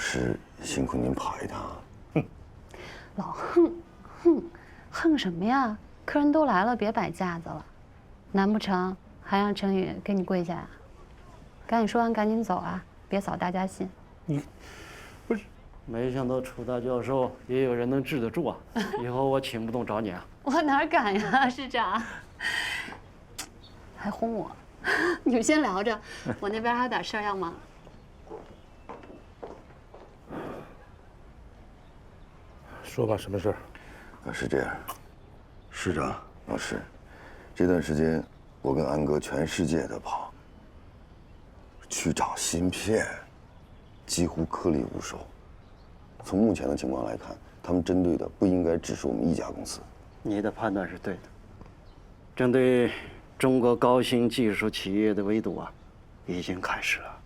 师辛苦您跑一趟。老横什么呀？客人都来了，别摆架子了。难不成还让程宇给你跪下呀？赶紧说完，赶紧走啊！别扫大家兴。你不是？没想到楚大教授也有人能治得住啊！以后我请不动找你啊！我哪敢呀，师长！还轰我！你们先聊着，我那边还有点事儿要忙。说吧，什么事儿？是这样，师长、老师，这段时间我跟安哥全世界的跑，去找芯片，几乎颗粒无收。从目前的情况来看，他们针对的不应该只是我们一家公司。你的判断是对的。针对中国高新技术企业的围堵啊，已经开始了。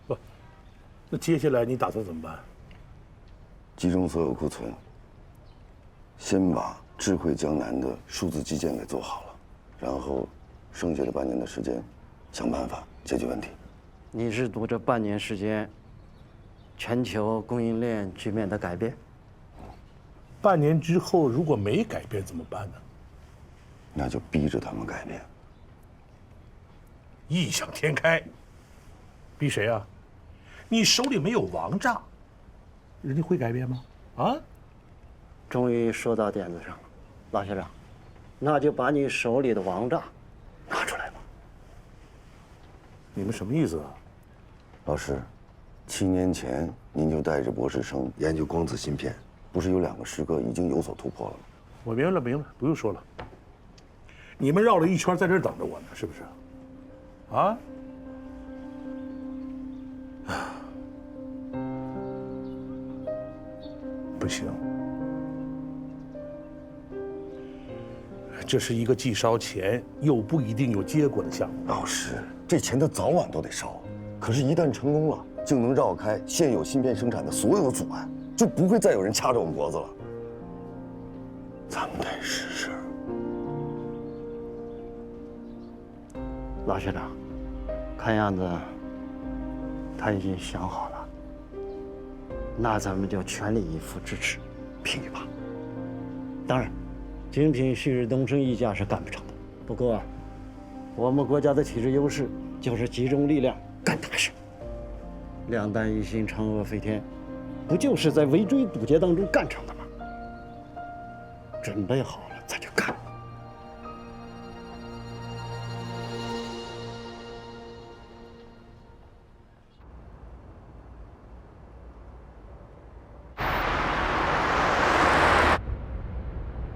不，那接下来你打算怎么办？集中所有库存，先把智慧江南的数字基建给做好了，然后剩下的半年的时间，想办法解决问题。你是赌这半年时间，全球供应链局面的改变？半年之后如果没改变怎么办呢？那就逼着他们改变。异想天开，逼谁啊？你手里没有王炸，人家会改变吗？啊？终于说到点子上了，老学长，那就把你手里的王炸拿出来吧。你们什么意思啊？老师，7年前您就带着博士生研究光子芯片，不是有2个师哥已经有所突破了吗？我明白了，不用说了。你们绕了一圈在这儿等着我呢，是不是？啊？不行，这是一个既烧钱又不一定有结果的项目。老师，这钱他早晚都得烧，可是，一旦成功了，就能绕开现有芯片生产的所有阻碍，就不会再有人掐着我们脖子了。咱们得试试。老学长，看样子他已经想好了，那咱们就全力以赴支持，拼一把。当然，仅凭旭日东升一家是干不成的。不过，我们国家的体制优势就是集中力量干大事。两弹一星，嫦娥飞天，不就是在围追堵截当中干成的吗？准备好了，咱就干。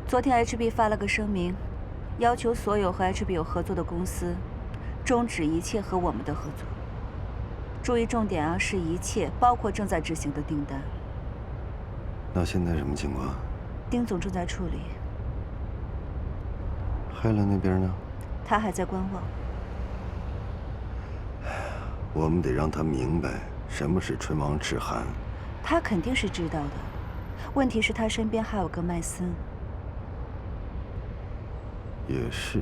昨天 HB 发了个声明，要求所有和 HB 有合作的公司终止一切和我们的合作。注意重点啊，是一切，包括正在执行的订单。那现在什么情况？丁总正在处理，海伦那边呢？他还在观望。我们得让他明白什么是唇亡齿寒。他肯定是知道的，问题是他身边还有个麦森。也是。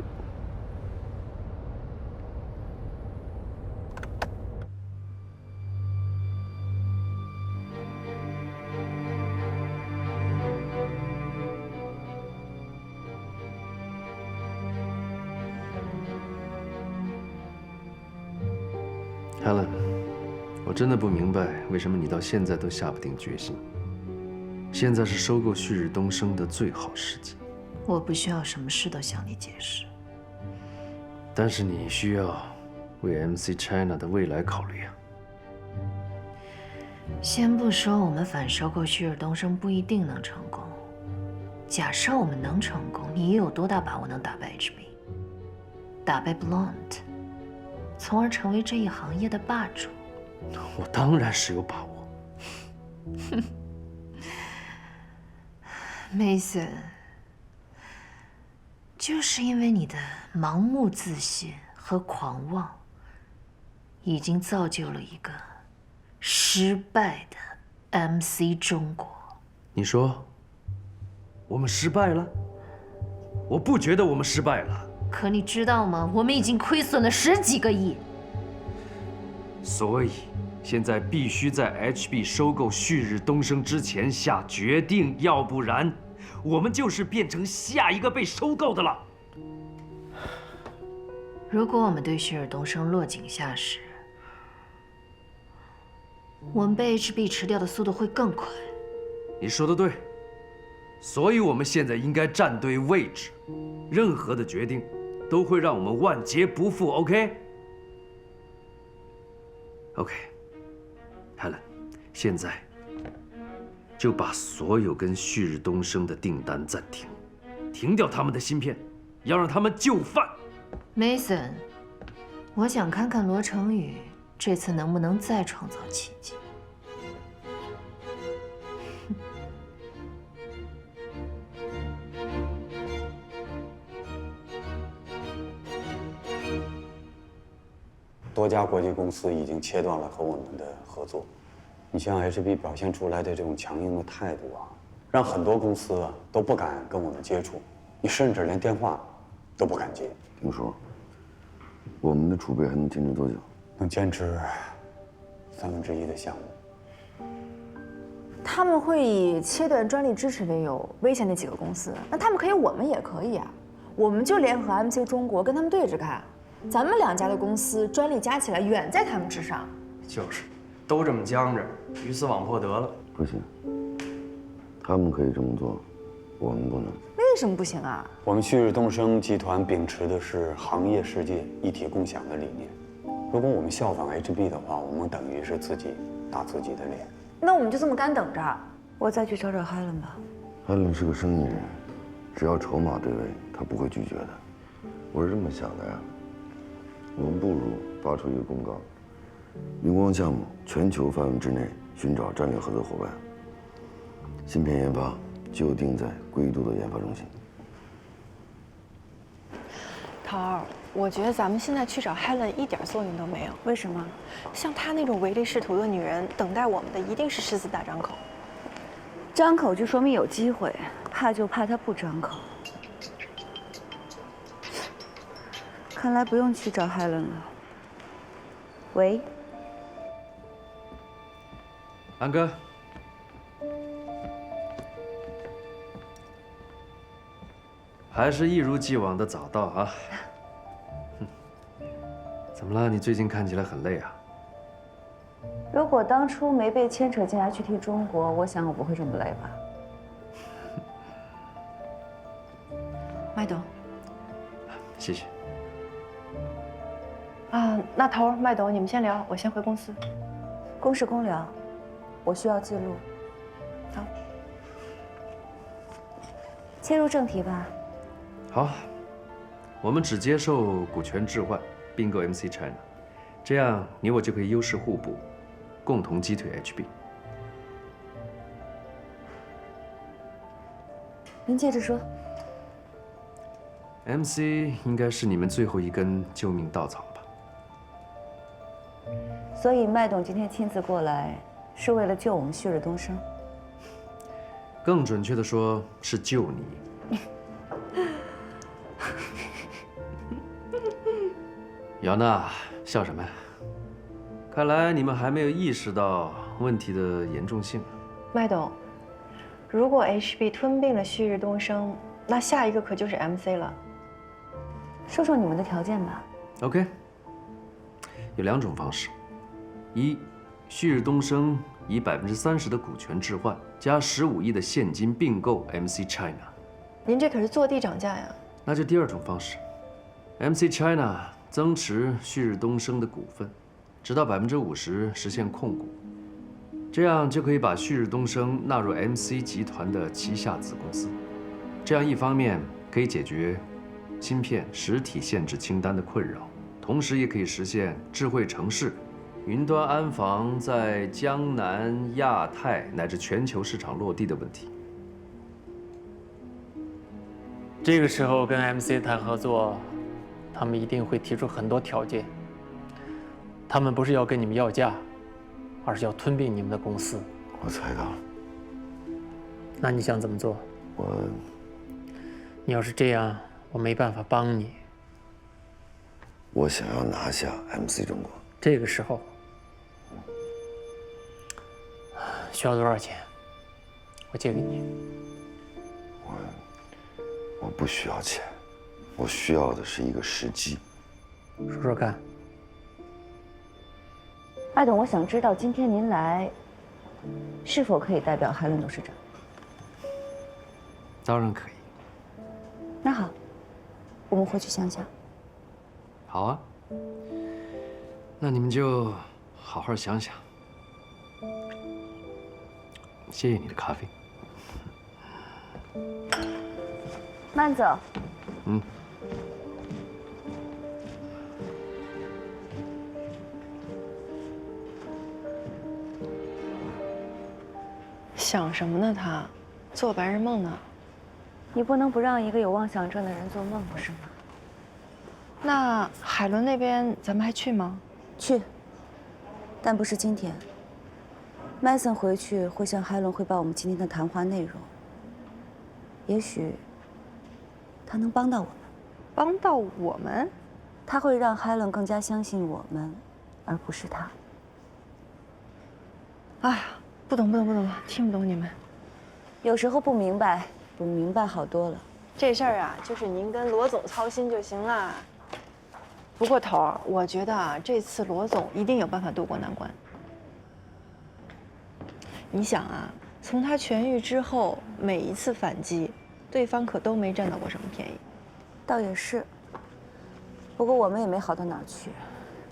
Helen， 我真的不明白为什么你到现在都下不定决心。现在是收购旭日东升的最好时机。我不需要什么事都向你解释，但是你需要为 MC China 的未来考虑啊。先不说我们反收购旭日东升不一定能成功，假设我们能成功，你有多大把握能打败 HB， 打败 Blunt， 从而成为这一行业的霸主？我当然是有把握。Mason， 就是因为你的盲目自信和狂妄，已经造就了一个失败的 MC 中国。你说我们失败了？我不觉得我们失败了。可你知道吗？我们已经亏损了10几个亿。所以现在必须在 HB 收购旭日东升之前下决定，要不然我们就是变成下一个被收购的了。如果我们对旭日东升落井下石，我们被 HB 吃掉的速度会更快。你说的对，所以我们现在应该站对位置，任何的决定都会让我们万劫不复。OK，Helen，现在就把所有跟旭日东升的订单暂停，停掉他们的芯片，要让他们就范。Mason， 我想看看罗成宇这次能不能再创造奇迹。多家国际公司已经切断了和我们的合作。你像 HB 表现出来的这种强硬的态度啊，让很多公司啊都不敢跟我们接触，你甚至连电话都不敢接。听说，我们的储备还能坚持多久？能坚持1/3的项目。他们会以切断专利支持为由威胁那几个公司，那他们可以，我们也可以啊。我们就联合 MC 中国跟他们对着干。咱们2家的公司专利加起来远在他们之上。就是，都这么僵着，鱼死网破得了。不行，他们可以这么做，我们不能。为什么不行啊？我们旭日东升集团秉持的是行业世界一体共享的理念。如果我们效仿 HB 的话，我们等于是自己打自己的脸。那我们就这么干等着？我再去找找 Helen 吧。Helen 是个生意人，只要筹码对位，他不会拒绝的。我是这么想的呀。我们不如发出一个公告，云光项目全球范围之内寻找战略合作伙伴，芯片研发就定在归都的研发中心。桃儿，我觉得咱们现在去找 Helen 一点作用都没有。为什么？像她那种唯利是图的女人，等待我们的一定是狮子大张口。张口就说明有机会，怕就怕她不张口。看来不用去找 Helen 了。喂，安哥，还是一如既往的早到啊。怎么了？你最近看起来很累啊？如果当初没被牵扯进HT 中国，我想我不会这么累吧。麦董，谢谢。啊，那头儿、麦董，你们先聊，我先回公司。公事公聊，我需要记录。好，切入正题吧。好，我们只接受股权置换，并购 MC China， 这样你我就可以优势互补，共同击退 HB。您接着说。MC 应该是你们最后一根救命稻草了吧？所以麦董今天亲自过来，是为了救我们旭日东升。更准确的说，是救你。姚娜，笑什么呀？看来你们还没有意识到问题的严重性。麦董，如果 HB 吞并了旭日东升，那下一个可就是 MC 了。说说你们的条件吧。OK， 有2种方式：一，旭日东升以30%的股权置换，加15亿的现金并购 MC China。您这可是坐地涨价呀！那就第2种方式 ，MC China 增持旭日东升的股份，直到50%实现控股，这样就可以把旭日东升纳入 MC 集团的旗下子公司。这样一方面可以解决芯片实体限制清单的困扰，同时也可以实现智慧城市、云端安防在江南、亚太乃至全球市场落地的问题。这个时候跟 MC 谈合作，他们一定会提出很多条件。他们不是要跟你们要价，而是要吞并你们的公司。我猜到了。那你想怎么做？你要是这样，我没办法帮你。我想要拿下 MC 中国。这个时候，需要多少钱？我借给你。我不需要钱，我需要的是一个时机。说说看。艾董，我想知道今天您来，是否可以代表海伦董事长？当然可以。那好，我们回去想想。好啊，那你们就好好想想。谢谢你的咖啡。慢走。嗯。想什么呢？他做白日梦呢？你不能不让一个有妄想症的人做梦，不是吗？那海伦那边咱们还去吗？去，但不是今天。麦森回去会向海伦汇报我们今天的谈话内容。也许他能帮到我们。帮到我们？他会让海伦更加相信我们，而不是他。哎呀，不懂，听不懂你们。有时候不明白，比明白好多了。这事儿啊，就是您跟罗总操心就行了。不过头儿，我觉得啊，这次罗总一定有办法渡过难关。你想啊，从他痊愈之后，每一次反击，对方可都没占到过什么便宜。倒也是。不过我们也没好到哪儿去，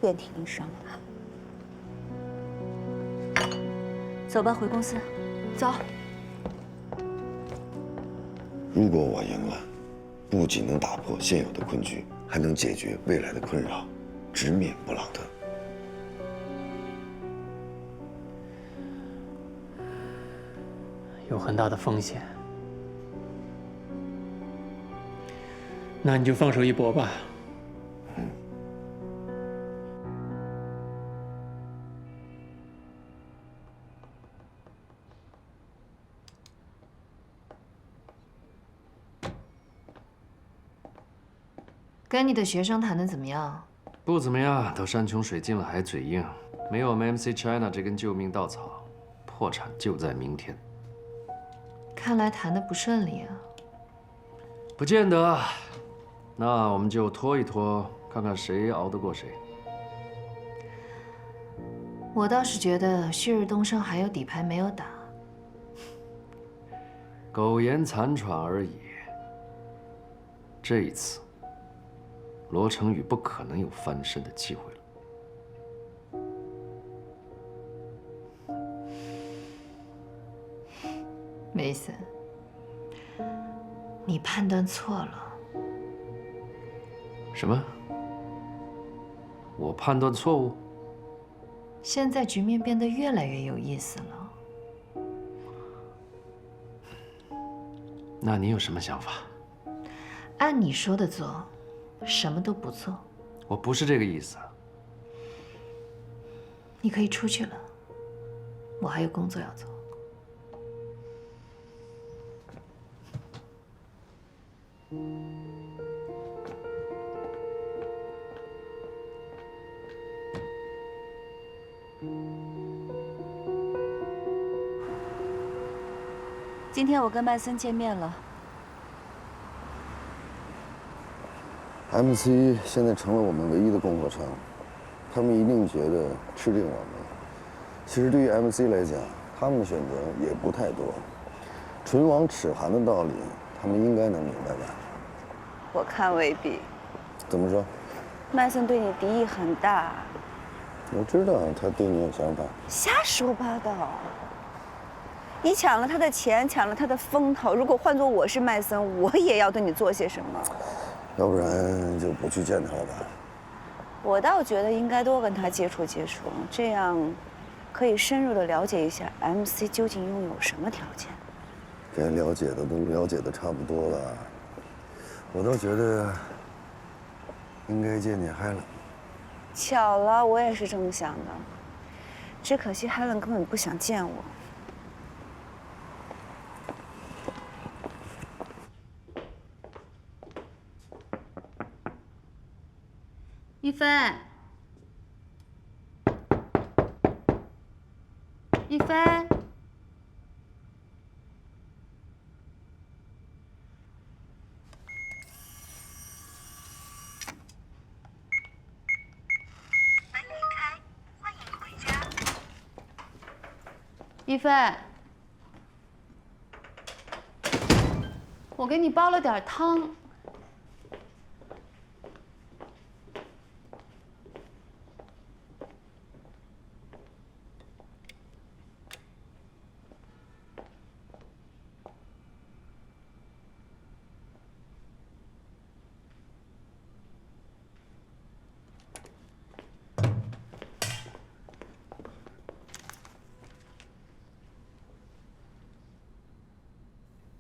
遍体鳞伤。走吧，回公司。走。如果我赢了，不仅能打破现有的困局，还能解决未来的困扰，直面布朗特。有很大的风险，那你就放手一搏吧。跟你的学生谈的怎么样？不怎么样，都山穷水尽了还嘴硬，没有我们 MC China 这根救命稻草，破产就在明天。看来谈的不顺利啊。不见得，那我们就拖一拖，看看谁熬得过谁。我倒是觉得旭日东升还有底牌没有打。苟延残喘而已。这一次，罗成宇不可能有翻身的机会了。梅森，你判断错了。什么？我判断错误？现在局面变得越来越有意思了。那你有什么想法？按你说的做，什么都不做。我不是这个意思。你可以出去了，我还有工作要做。今天我跟麦森见面了。MC 现在成了我们唯一的供货商，他们一定觉得吃定我们。其实对于 MC 来讲，他们的选择也不太多，唇亡齿寒的道理，他们应该能明白吧？我看未必。怎么说？麦森对你敌意很大。我知道他对你有想法。瞎说八道！你抢了他的钱，抢了他的风头。如果换做我是麦森，我也要对你做些什么。要不然就不去见他了吧？我倒觉得应该多跟他接触接触，这样可以深入的了解一下 MC 究竟拥有什么条件。该了解的都了解的差不多了，我倒觉得应该见见海伦。巧了，我也是这么想的，只可惜海伦根本不想见我。一菲，一菲，一菲，我给你煲了点汤。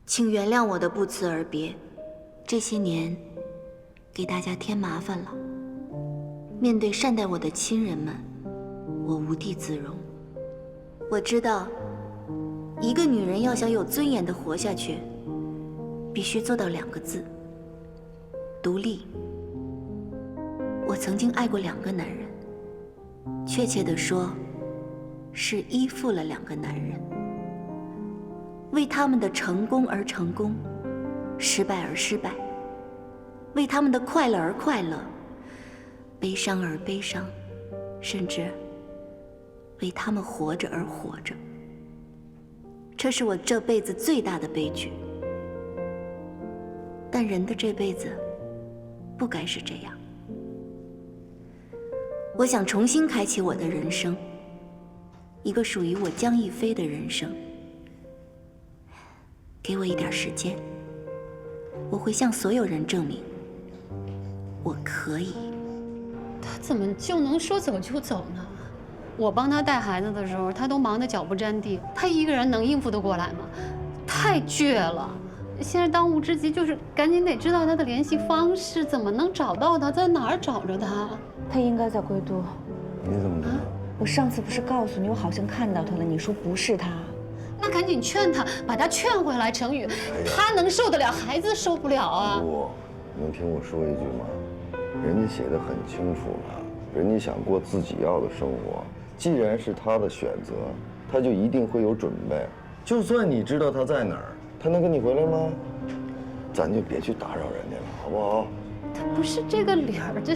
请原谅我的不辞而别，这些年给大家添麻烦了。面对善待我的亲人们，我无地自容。我知道，一个女人要想有尊严地活下去，必须做到2个字：独立。我曾经爱过2个男人，确切地说，是依附了2个男人。为他们的成功而成功，失败而失败；为他们的快乐而快乐，悲伤而悲伤，甚至为他们活着而活着。这是我这辈子最大的悲剧。但人的这辈子不该是这样。我想重新开启我的人生，一个属于我江一飞的人生。给我一点时间，我会向所有人证明，我可以。他怎么就能说走就走呢？我帮他带孩子的时候，他都忙得脚不沾地，他一个人能应付得过来吗？太倔了。现在当务之急就是赶紧得知道他的联系方式，怎么能找到他？在哪儿找着他？他应该在归都。你怎么知道？我上次不是告诉你，我好像看到他了，你说不是他。那赶紧劝他，把他劝回来。程宇，他能受得了，孩子受不了啊！不，能听我说一句吗？人家写得很清楚了，人家想过自己要的生活，既然是他的选择，他就一定会有准备。就算你知道他在哪儿，他能跟你回来吗？咱就别去打扰人家了，好不好？他不是这个理儿，这。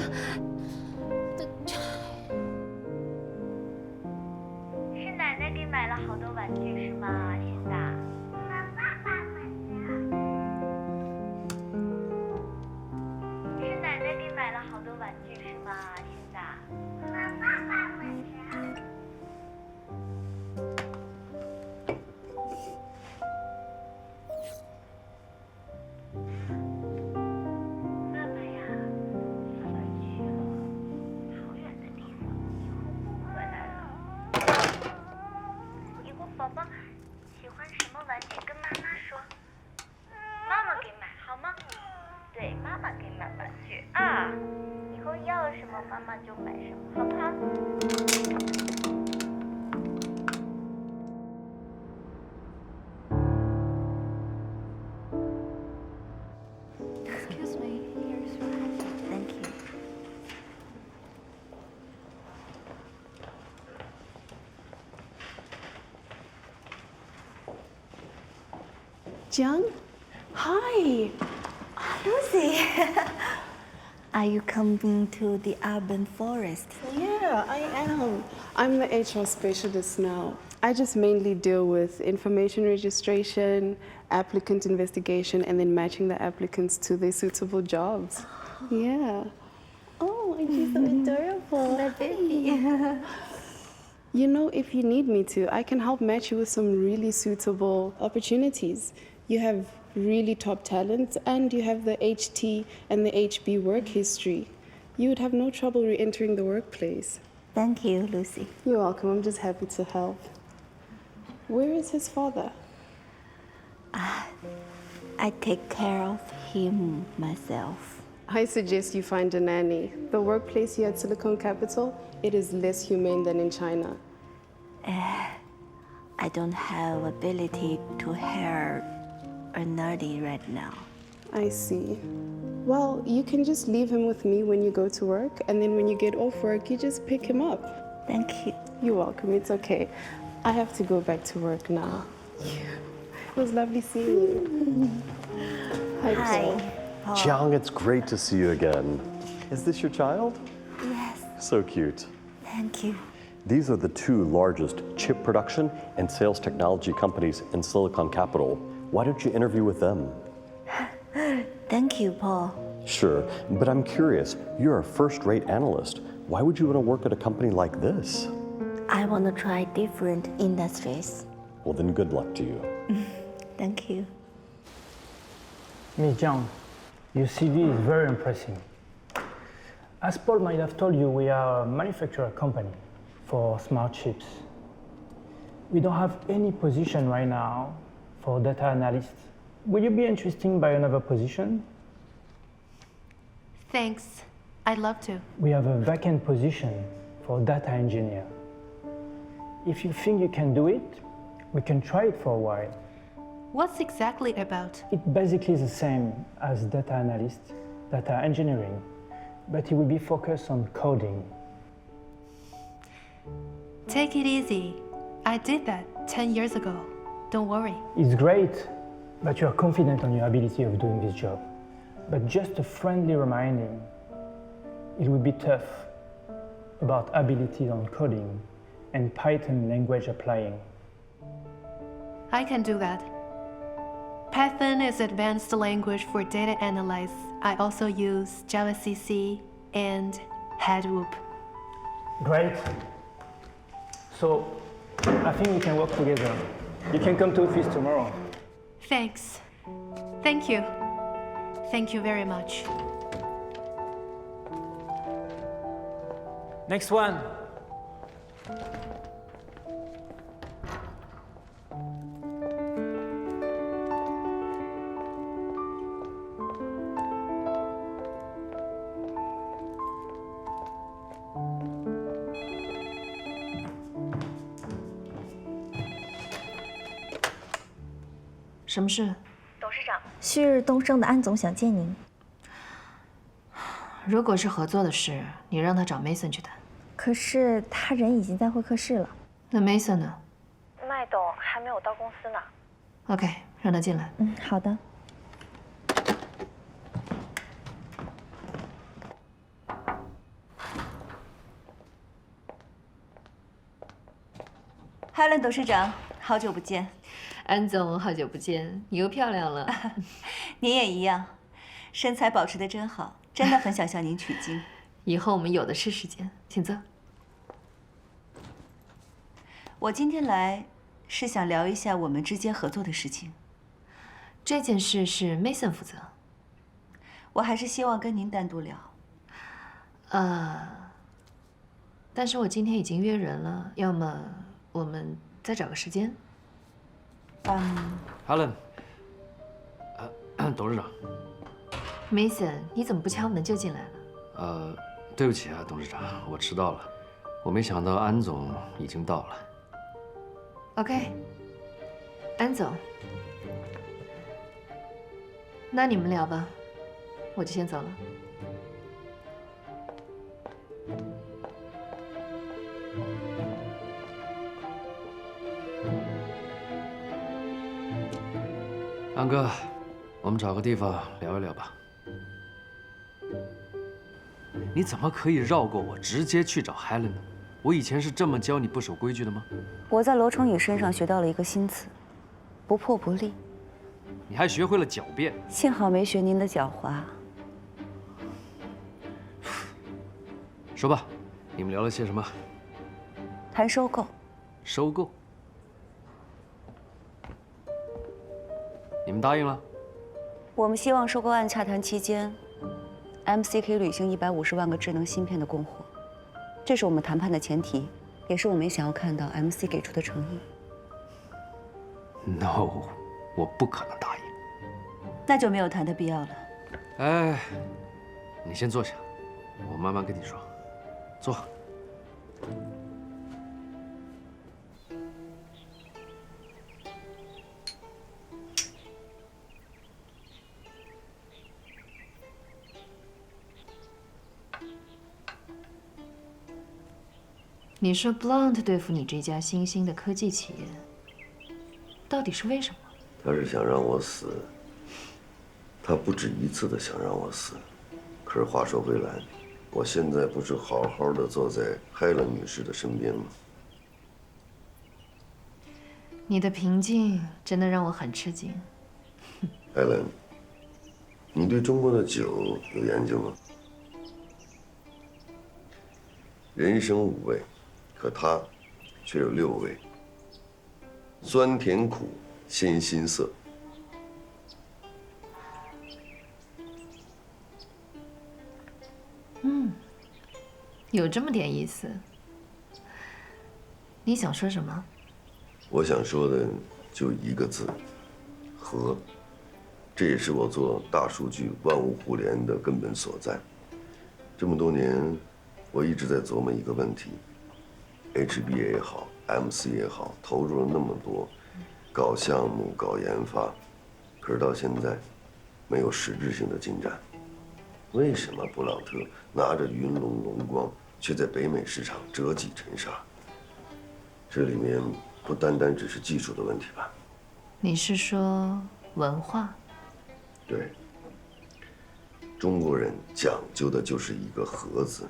是奶奶给买了好多玩具是吗，现在？是奶奶给买了好多玩具是吗，现在？宝宝喜欢什么玩具跟妈妈说，妈妈给买好吗？对，妈妈给买玩具啊，以后要什么妈妈就买什么，好不好？Excuse me, here's your thank you. Jiang? Hi! Lucy! Are you coming to the urban forest? Yeah, I am. I'm the HR specialist now. I just mainly deal with information registration, applicant investigation, and then matching the applicants to their suitable jobs. Yeah. Oh, aren't you so adorable? My baby. You know, if you need me to, I can help match you with some really suitable opportunities. You have really top talents, and you have the HT and the HB work history. You would have no trouble re-entering the workplace. Thank you, Lucy. You're welcome. I'm just happy to help. Where is his father? I take care of him myself. I suggest you find a nanny. The workplace here at Silicon Capital, it is less humane than in China. I don't have ability to hire a nanny right now. I see. Well, you can just leave him with me when you go to work, and then when you get off work, you just pick him up. Thank you. You're welcome. It's okay. I have to go back to work now. It was lovely seeing you. Hi. Jiang, it's great to see you again. Is this your child? Yes. So cute. Thank you. These are the two largest chip production and sales technology companies in Silicon Capital. Why don't you interview with them? Thank you, Paul. Sure, but I'm curious. You're a first-rate analyst. Why would you want to work at a company like this? I want to try different industries. Well, then good luck to you. Thank you. Ms. Jiang, your CV is very impressive. As Paul might have told you, we are a manufacturer company for smart chips. We don't have any position right now for data analysts. Would you be interested by another position? Thanks. I'd love to. We have a vacant position for data engineer. If you think you can do it, we can try it for a while. What's exactly about? It basically is the same as data analyst, data engineering, but it will be focused on coding. Take it easy. I did that 10 years ago. Don't worry. It's great that you are confident on your ability of doing this job. But just a friendly reminding, it will be tough about ability on coding and Python language applying. I can do that. Python is advanced language for data analysis. I also use JavaCC and Hadoop. Great. So, I think we can work together. You can come to office tomorrow. Thanks. Thank you. Thank you very much. Next one.什么事？董事长，旭日东升的安总想见您。如果是合作的事，你让他找 Mason 去谈。可是他人已经在会客室了。那 Mason 呢？麦董还没有到公司呢。OK， 让他进来。好的。Helen 董事长，好久不见。安总，好久不见，你又漂亮了。您也一样，身材保持得真好，真的很想向您取经。以后我们有的是时间，请坐。我今天来是想聊一下我们之间合作的事情。这件事是 Mason 负责，我还是希望跟您单独聊。但是我今天已经约人了，要么我们再找个时间。Helen， 董事长。Mason， 你怎么不敲门就进来了？对不起啊，董事长，我迟到了。我没想到安总已经到了。OK， 安总，那你们聊吧，我就先走了。安哥，我们找个地方聊一聊吧。你怎么可以绕过我，直接去找 Helen 呢？我以前是这么教你不守规矩的吗？我在罗成宇身上学到了一个新词，不破不立。你还学会了狡辩，幸好没学您的狡猾。说吧，你们聊了些什么？谈收购。收购？你们答应了？我们希望收购案洽谈期间 ，MC 可以履行150万个智能芯片的供货，这是我们谈判的前提，也是我们想要看到 MC 给出的诚意。No， 我不可能答应。那就没有谈的必要了。哎，你先坐下，我慢慢跟你说。坐。你说 Blunt 对付你这家新兴的科技企业，到底是为什么？他是想让我死，他不止一次的想让我死。可是话说回来，我现在不是好好的坐在Helen女士的身边吗？你的平静真的让我很吃惊。Helen，你对中国的酒有研究吗？人生5味，可它却有6味：酸甜苦鲜辛涩。有这么点意思。你想说什么？我想说的就一个字：和。这也是我做大数据万物互联的根本所在。这么多年，我一直在琢磨一个问题：HB 也好 ，MC 也好，投入了那么多，搞项目、搞研发，可是到现在，没有实质性的进展。为什么布朗特拿着云龙龙光，却在北美市场折戟沉沙？这里面不单单只是技术的问题吧？你是说文化？对，中国人讲究的就是一个和字，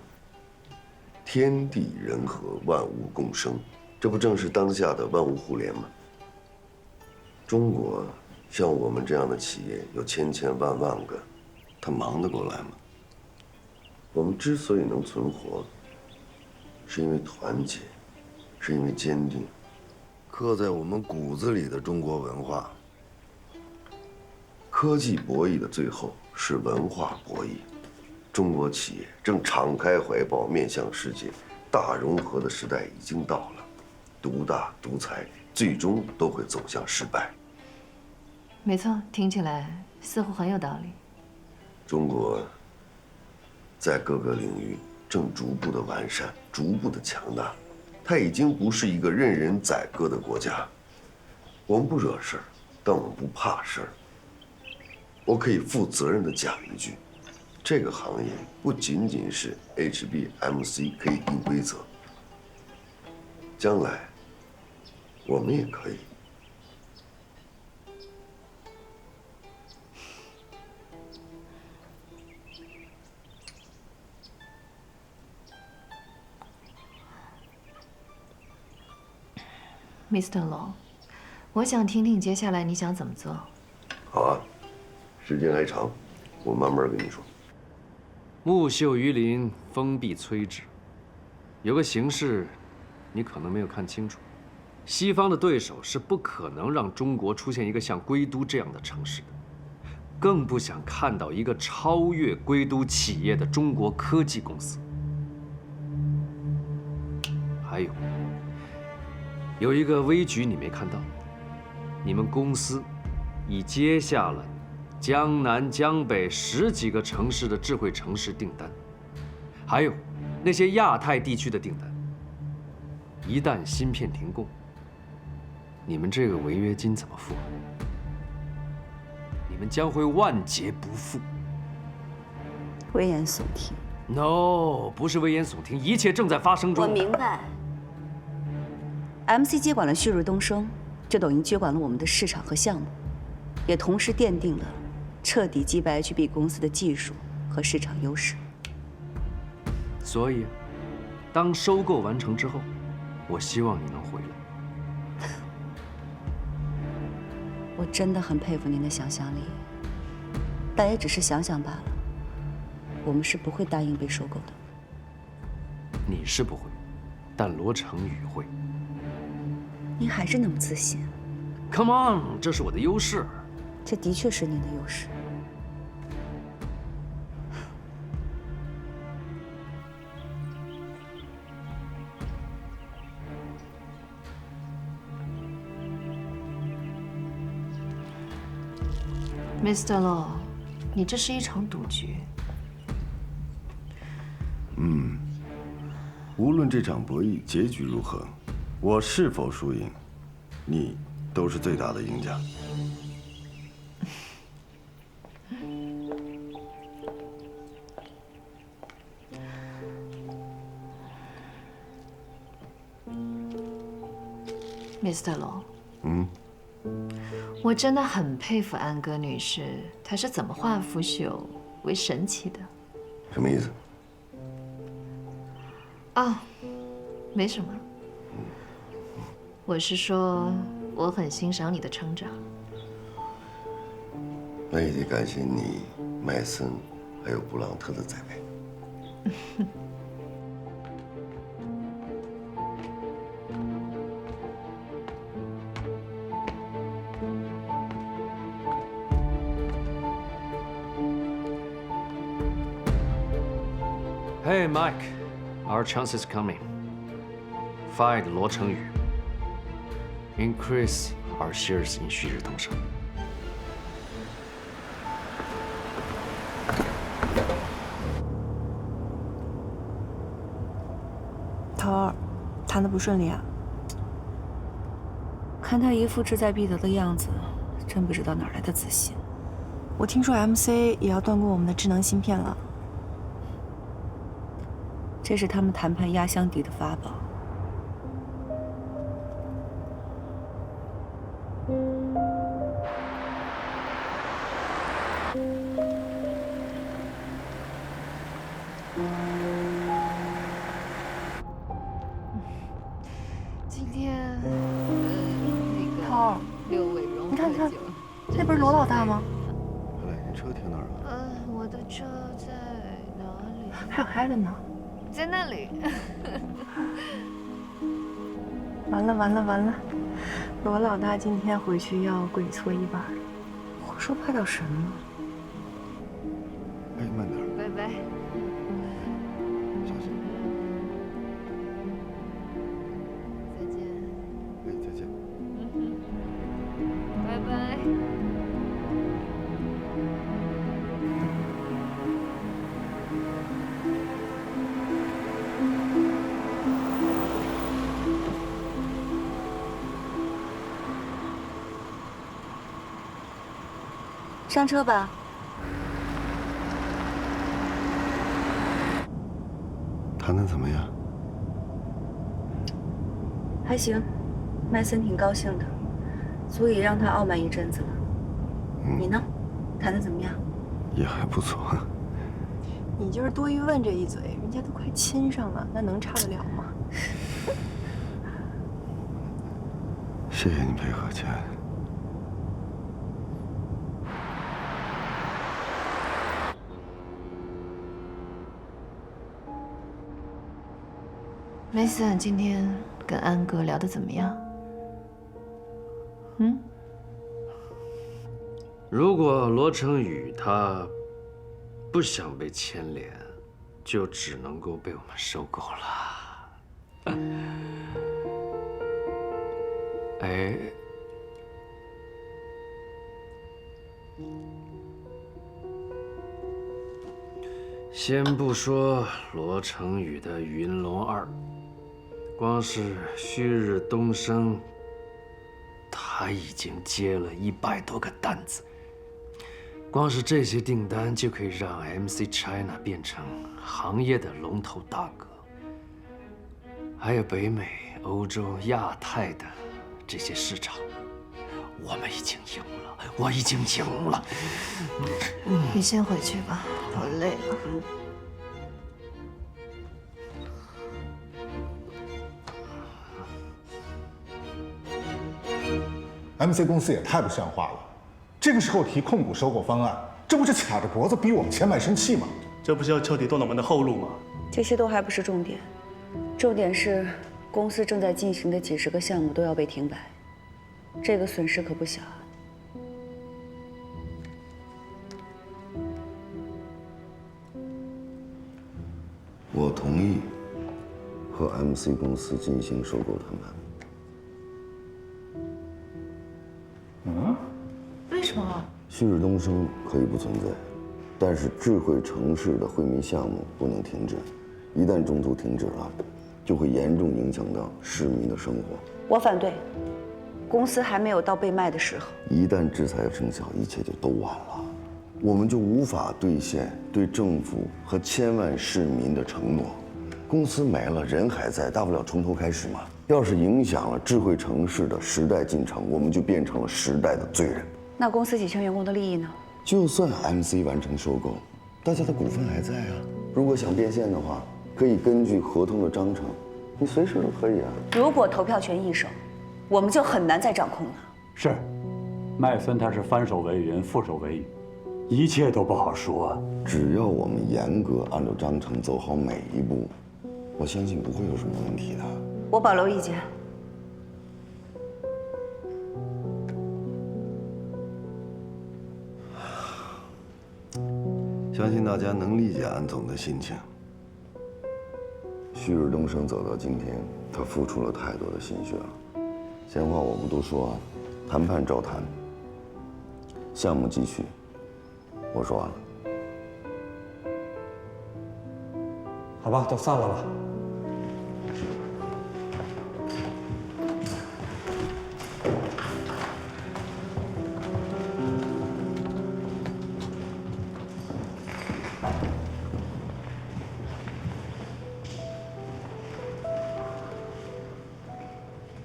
天地人和，万物共生，这不正是当下的万物互联吗？中国像我们这样的企业有千千万万个，他忙得过来吗？我们之所以能存活，是因为团结，是因为坚定，刻在我们骨子里的中国文化。科技博弈的最后是文化博弈，中国企业正敞开怀抱面向世界，大融合的时代已经到了，独大独裁最终都会走向失败。没错，听起来似乎很有道理。中国在各个领域正逐步的完善，逐步的强大，它已经不是一个任人宰割的国家。我们不惹事儿，但我们不怕事儿。我可以负责任地讲一句，这个行业不仅仅是 HB、MC 可以定规则，将来我们也可以。Mr. Law， 我想听听接下来你想怎么做。好啊。时间还长，我慢慢跟你说。木秀于林，风必摧之。有个形势，你可能没有看清楚。西方的对手是不可能让中国出现一个像归都这样的城市的，更不想看到一个超越归都企业的中国科技公司。还有一个危局你没看到，你们公司已接下了江南、江北10几个城市的智慧城市订单，还有那些亚太地区的订单。一旦芯片停供，你们这个违约金怎么付？你们将会万劫不复。危言耸听。No， 不是危言耸听，一切正在发生中。我明白。MC 接管了旭日东升，就等于接管了我们的市场和项目，也同时奠定了彻底击败 HB 公司的技术和市场优势。所以，当收购完成之后，我希望你能回来。我真的很佩服您的想象力，但也只是想想罢了。我们是不会答应被收购的。你是不会，但罗成宇会。您还是那么自信。Come on， 这是我的优势。这的确是您的优势。Mr. Law， 你这是一场赌局。无论这场博弈结局如何，我是否输赢，你都是最大的赢家。Mr. Law， 我真的很佩服安格女士，她是怎么化腐朽为神奇的？什么意思？哦，没什么。我是说，我很欣赏你的成长。那也得感谢你、麦森，还有布朗特的栽培。Hey, Mike, our chance is coming. Find 罗成宇. Increase our shares in 旭日东升. 头儿，谈得不顺利啊？看他一副志在必得的样子，真不知道哪来的自信。我听说 MC 也要断供我们的智能芯片了。这是他们谈判压箱底的法宝。今天，那涛儿，个6位融你看，合酒，那不是罗老大吗？来，你车停哪儿了？我的车在哪里？还有孩子呢。在那里。完了完了完了，罗老大今天回去要跪搓衣板。胡说八道什么？哎，慢点。拜拜。小心。再见。哎，再见。拜拜。上车吧。谈得怎么样？还行，麦森挺高兴的，足以让他傲慢一阵子了。你呢？谈得怎么样？也还不错。你就是多余问这一嘴，人家都快亲上了，那能差得了吗？谢谢你配合，亲爱的。梅森今天跟安哥聊得怎么样？如果罗成宇他不想被牵连，就只能够被我们收购了。哎，先不说罗成宇的云龙2，光是旭日东升，他已经接了100多个单子。光是这些订单就可以让 MC China 变成行业的龙头大哥。还有北美、欧洲、亚太的这些市场，我们已经赢了，我已经赢了。你先回去吧，我累了。MC 公司也太不像话了，这个时候提控股收购方案，这不是卡着脖子逼我们钱买生气吗？这不是要彻底断了我们的后路吗？这些都还不是重点，重点是公司正在进行的几10个项目都要被停摆，这个损失可不小。我同意和 MC 公司进行收购谈判。为什么？旭日东升可以不存在，但是智慧城市的惠民项目不能停止。一旦中途停止了，就会严重影响到市民的生活。我反对，公司还没有到被卖的时候。一旦制裁生效，一切就都晚了，我们就无法兑现对政府和千万市民的承诺。公司没了，人还在，大不了从头开始嘛。要是影响了智慧城市的时代进程，我们就变成了时代的罪人。那公司几千员工的利益呢？就算 MC 完成收购，大家的股份还在啊。如果想变现的话，可以根据合同的章程，你随时都可以啊。如果投票权易手，我们就很难再掌控了。是，麦森他是翻手为云，覆手为雨，一切都不好说。只要我们严格按照章程走好每一步，我相信不会有什么问题的。我保留意见。相信大家能理解安总的心情。旭日东升走到今天，他付出了太多的心血了。闲话我不多说啊，谈判照谈，项目继续。我说完了。好吧，都散了吧。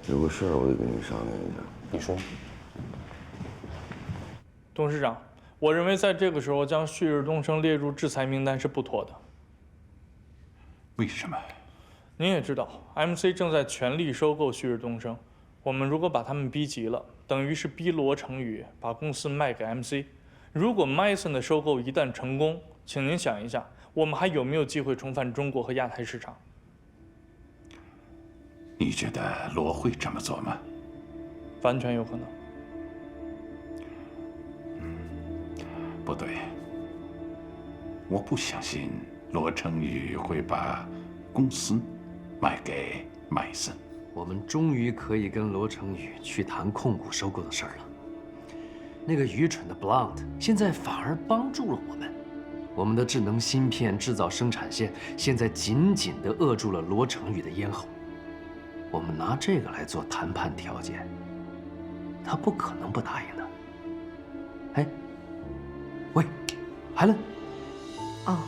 有个事儿我得跟你商量一下。你说。董事长，我认为在这个时候将旭日东升列入制裁名单是不妥的。为什么？您也知道 ，MC 正在全力收购旭日东升。我们如果把他们逼急了，等于是逼罗成宇把公司卖给 MC。如果 Mason 的收购一旦成功，请您想一下，我们还有没有机会重返中国和亚太市场？你觉得罗会这么做吗？完全有可能。不对，我不相信罗成宇会把公司卖给麦森。我们终于可以跟罗成宇去谈控股收购的事儿了。那个愚蠢的 Blunt 现在反而帮助了我们。我们的智能芯片制造生产线现在紧紧地扼住了罗成宇的咽喉。我们拿这个来做谈判条件，他不可能不答应的。哎，喂，海伦。哦。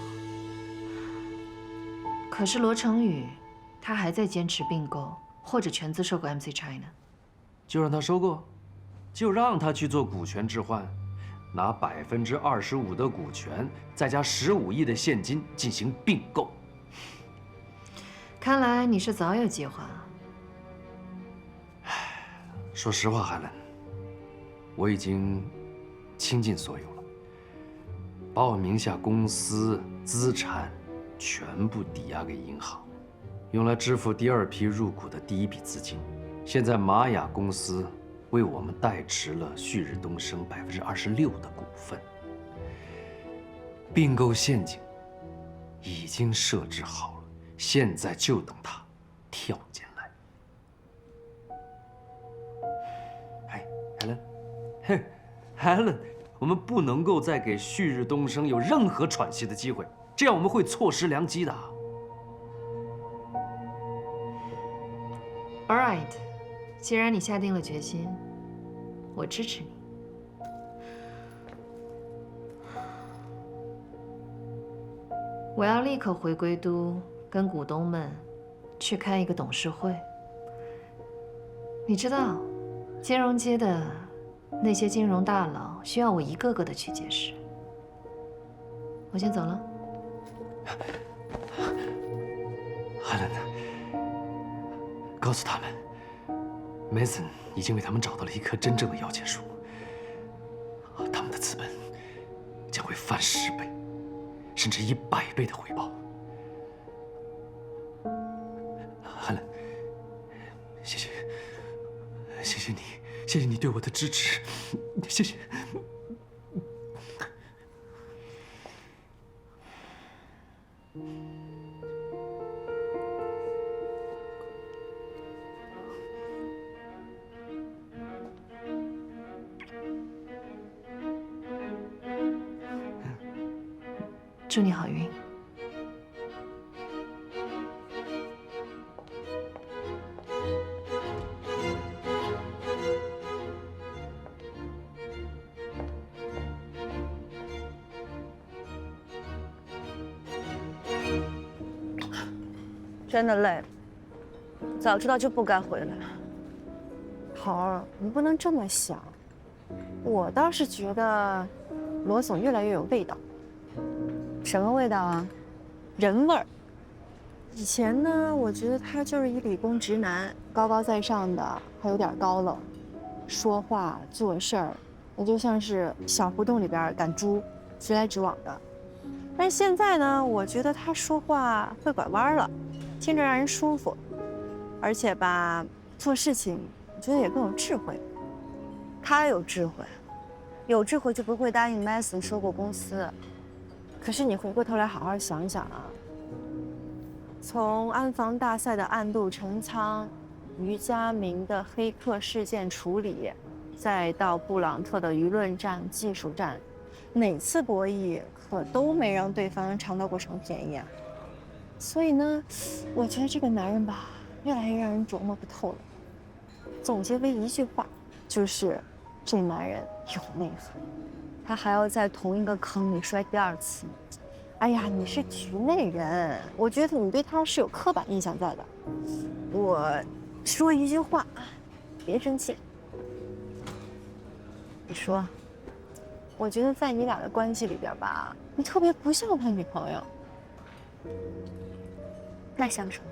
可是罗成宇，他还在坚持并购或者全资收购 MC China。就让他收购，就让他去做股权置换，拿25%的股权，再加15亿的现金进行并购。看来你是早有计划。说实话，海伦，我已经倾尽所有了，把我名下公司资产全部抵押给银行，用来支付第二批入股的第一笔资金。现在玛雅公司为我们代持了旭日东升26%的股份，并购陷阱已经设置好了，现在就等他跳进来。嘿，Helen，我们不能够再给旭日东升有任何喘息的机会，这样我们会错失良机的。All right， 既然你下定了决心，我支持你。我要立刻回归都，跟股东们去开一个董事会。你知道，金融街的那些金融大佬需要我一个个的去解释。我先走了。海伦，告诉他们 ，Mason 已经为他们找到了一棵真正的摇钱树，他们的资本将会翻10倍，甚至100倍的回报。海伦，谢谢，谢谢你。谢谢你对我的支持，谢谢。祝你好运。真的累了，早知道就不该回来。桃儿，你不能这么想。我倒是觉得罗总越来越有味道。什么味道啊？人味儿。以前呢，我觉得他就是一理工直男，高高在上的，还有点高冷，说话做事儿，也就像是小胡同里边赶猪，直来直往的。但是现在呢，我觉得他说话会拐弯了，听着让人舒服，而且吧，做事情我觉得也更有智慧。他有智慧，有智慧就不会答应 Mason 收购公司。可是你回过头来好好想想啊。从安防大赛的暗度陈仓，于家明的黑客事件处理，再到布朗特的舆论战、技术战，哪次博弈可都没让对方尝到过什么便宜啊！所以呢，我觉得这个男人吧，越来越让人琢磨不透了。总结为一句话，就是这男人有内涵，他还要在同一个坑里摔第二次。哎呀，你是局内人，我觉得你对他是有刻板印象在的。我说一句话，别生气。你说，我觉得在你俩的关系里边吧，你特别不像他女朋友。那像什么？